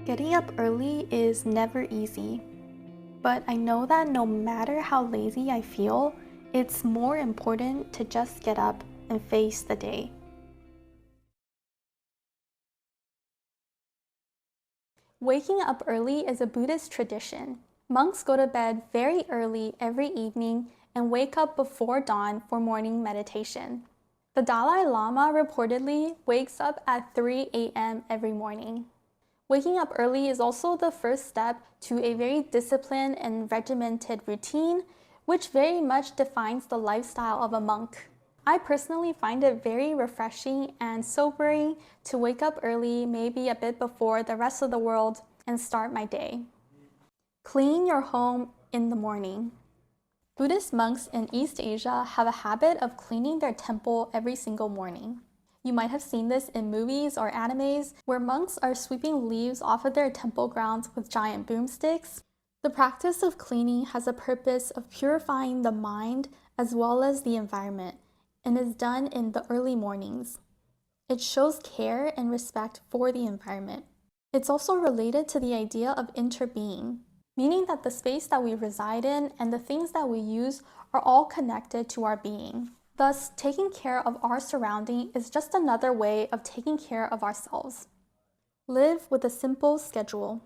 Getting up early is never easy, but I know that no matter how lazy I feel, it's more important to just get up and face the day. Waking up early is a Buddhist tradition. Monks go to bed very early every evening and wake up before dawn for morning meditation. The Dalai Lama reportedly wakes up at 3 a.m. every morning. Waking up early is also the first step to a very disciplined and regimented routine, which very much defines the lifestyle of a monk. I personally find it very refreshing and sobering to wake up early, maybe a bit before the rest of the world, and start my day. Clean your home in the morning. Buddhist monks in East Asia have a habit of cleaning their temple every single morning. You might have seen this in movies or animes where monks are sweeping leaves off of their temple grounds with giant broomsticks. The practice of cleaning has a purpose of purifying the mind as well as the environment, and is done in the early mornings. It shows care and respect for the environment. It's also related to the idea of interbeing, meaning that the space that we reside in and the things that we use are all connected to our being. Thus, taking care of our surrounding is just another way of taking care of ourselves. Live with a simple schedule.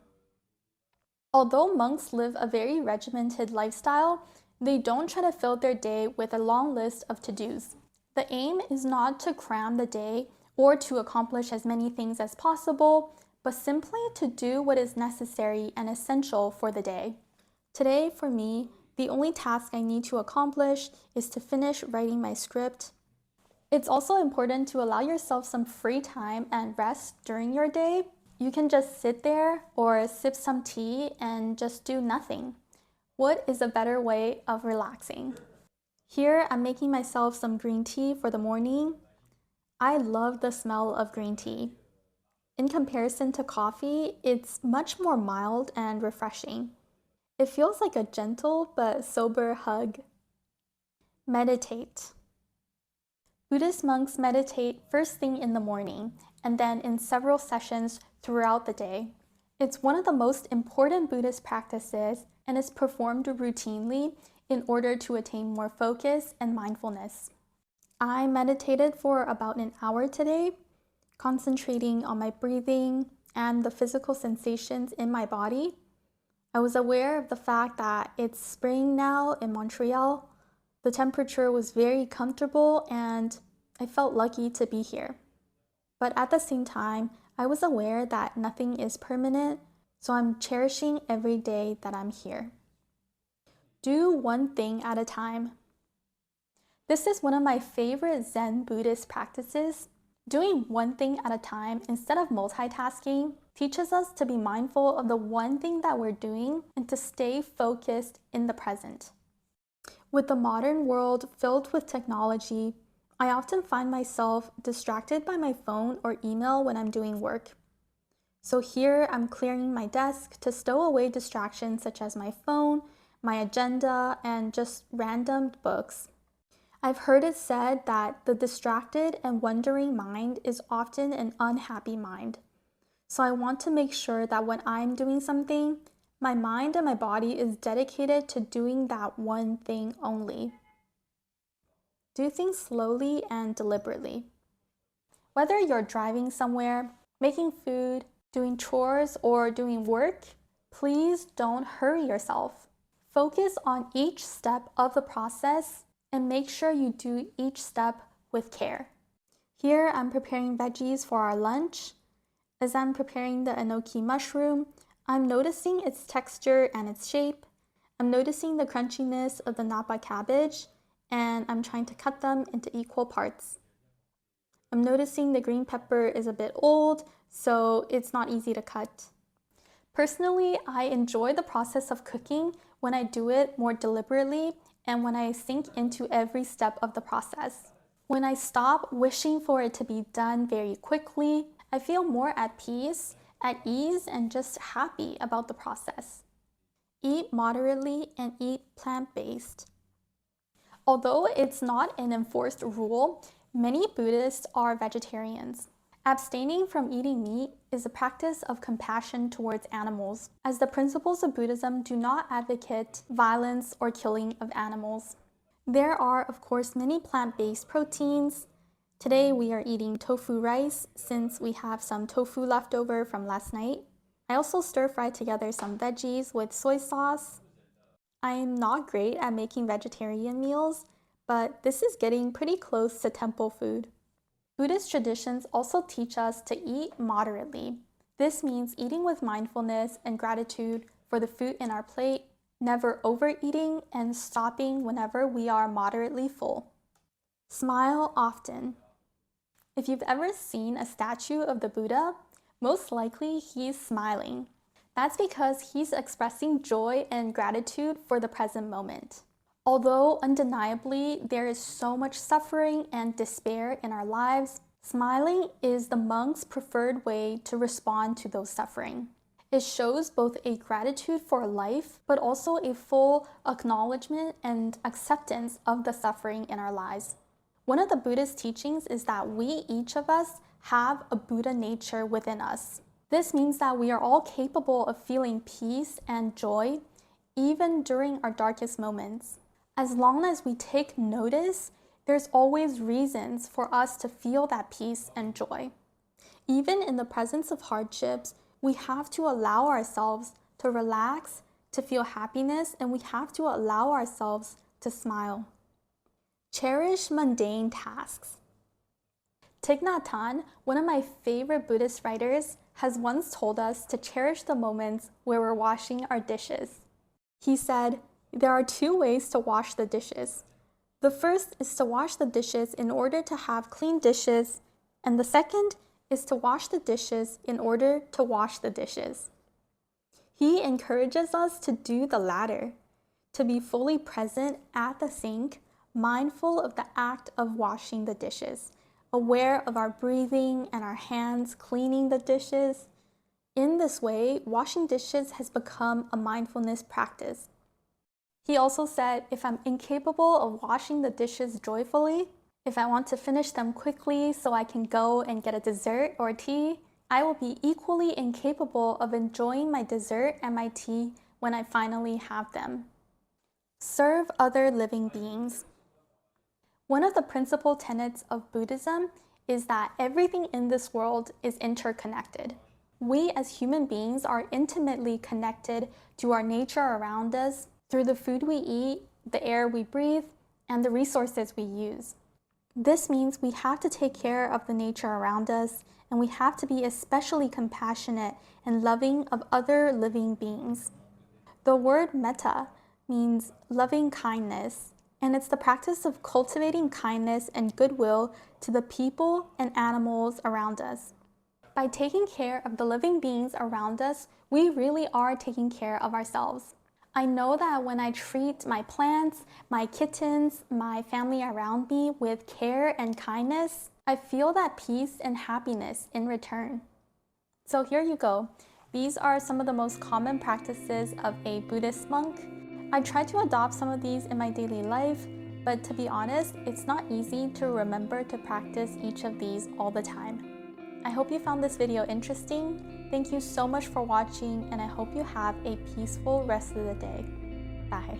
Although monks live a very regimented lifestyle, they don't try to fill their day with a long list of to-dos. The aim is not to cram the day or to accomplish as many things as possible, but simply to do what is necessary and essential for the day. Today, for me, the only task I need to accomplish is to finish writing my script. It's also important to allow yourself some free time and rest during your day. You can just sit there or sip some tea and just do nothing. What is a better way of relaxing? Here, I'm making myself some green tea for the morning. I love the smell of green tea. In comparison to coffee, it's much more mild and refreshing. It feels like a gentle but sober hug. Meditate. Buddhist monks meditate first thing in the morning and then in several sessions throughout the day. It's one of the most important Buddhist practices and is performed routinely in order to attain more focus and mindfulness. I meditated for about an hour today, concentrating on my breathing and the physical sensations in my body. I was aware of the fact that it's spring now in Montreal. The temperature was very comfortable and I felt lucky to be here. But at the same time, I was aware that nothing is permanent, so I'm cherishing every day that I'm here. Do one thing at a time. This is one of my favorite Zen Buddhist practices. Doing one thing at a time instead of multitasking teaches us to be mindful of the one thing that we're doing and to stay focused in the present. With the modern world filled with technology, I often find myself distracted by my phone or email when I'm doing work. So here I'm clearing my desk to stow away distractions such as my phone, my agenda, and just random books. I've heard it said that the distracted and wandering mind is often an unhappy mind. So I want to make sure that when I'm doing something, my mind and my body is dedicated to doing that one thing only. Do things slowly and deliberately. Whether you're driving somewhere, making food, doing chores, or doing work, please don't hurry yourself. Focus on each step of the process and make sure you do each step with care. Here, I'm preparing veggies for our lunch. As I'm preparing the enoki mushroom, I'm noticing its texture and its shape. I'm noticing the crunchiness of the napa cabbage, and I'm trying to cut them into equal parts. I'm noticing the green pepper is a bit old, so it's not easy to cut. Personally, I enjoy the process of cooking when I do it more deliberately and when I sink into every step of the process. When I stop wishing for it to be done very quickly, I feel more at peace, at ease, and just happy about the process. Eat moderately and eat plant-based. Although it's not an enforced rule, many Buddhists are vegetarians. Abstaining from eating meat is a practice of compassion towards animals, as the principles of Buddhism do not advocate violence or killing of animals. There are, of course, many plant-based proteins. Today we are eating tofu rice since we have some tofu left over from last night. I also stir-fry together some veggies with soy sauce. I'm not great at making vegetarian meals, but this is getting pretty close to temple food. Buddhist traditions also teach us to eat moderately. This means eating with mindfulness and gratitude for the food in our plate, never overeating, and stopping whenever we are moderately full. Smile often. If you've ever seen a statue of the Buddha, most likely he's smiling. That's because he's expressing joy and gratitude for the present moment. Although undeniably there is so much suffering and despair in our lives, smiling is the monk's preferred way to respond to those suffering. It shows both a gratitude for life, but also a full acknowledgement and acceptance of the suffering in our lives. One of the Buddhist teachings is that we, each of us, have a Buddha nature within us. This means that we are all capable of feeling peace and joy, even during our darkest moments. As long as we take notice, there's always reasons for us to feel that peace and joy. Even in the presence of hardships, we have to allow ourselves to relax, to feel happiness, and we have to allow ourselves to smile. Cherish mundane tasks. Thich Nhat Hanh, one of my favorite Buddhist writers, has once told us to cherish the moments where we're washing our dishes. He said, "There are two ways to wash the dishes. The first is to wash the dishes in order to have clean dishes, and the second is to wash the dishes in order to wash the dishes." He encourages us to do the latter, to be fully present at the sink, mindful of the act of washing the dishes, aware of our breathing and our hands cleaning the dishes. In this way, washing dishes has become a mindfulness practice. He also said, if I'm incapable of washing the dishes joyfully, if I want to finish them quickly so I can go and get a dessert or tea, I will be equally incapable of enjoying my dessert and my tea when I finally have them. Serve other living beings. One of the principal tenets of Buddhism is that everything in this world is interconnected. We as human beings are intimately connected to our nature around us through the food we eat, the air we breathe, and the resources we use. This means we have to take care of the nature around us, and we have to be especially compassionate and loving of other living beings. The word metta means loving kindness, and it's the practice of cultivating kindness and goodwill to the people and animals around us. By taking care of the living beings around us, we really are taking care of ourselves. I know that when I treat my plants, my kittens, my family around me with care and kindness, I feel that peace and happiness in return. So here you go. These are some of the most common practices of a Buddhist monk. I try to adopt some of these in my daily life, but to be honest, it's not easy to remember to practice each of these all the time. I hope you found this video interesting. Thank you so much for watching, and I hope you have a peaceful rest of the day. Bye.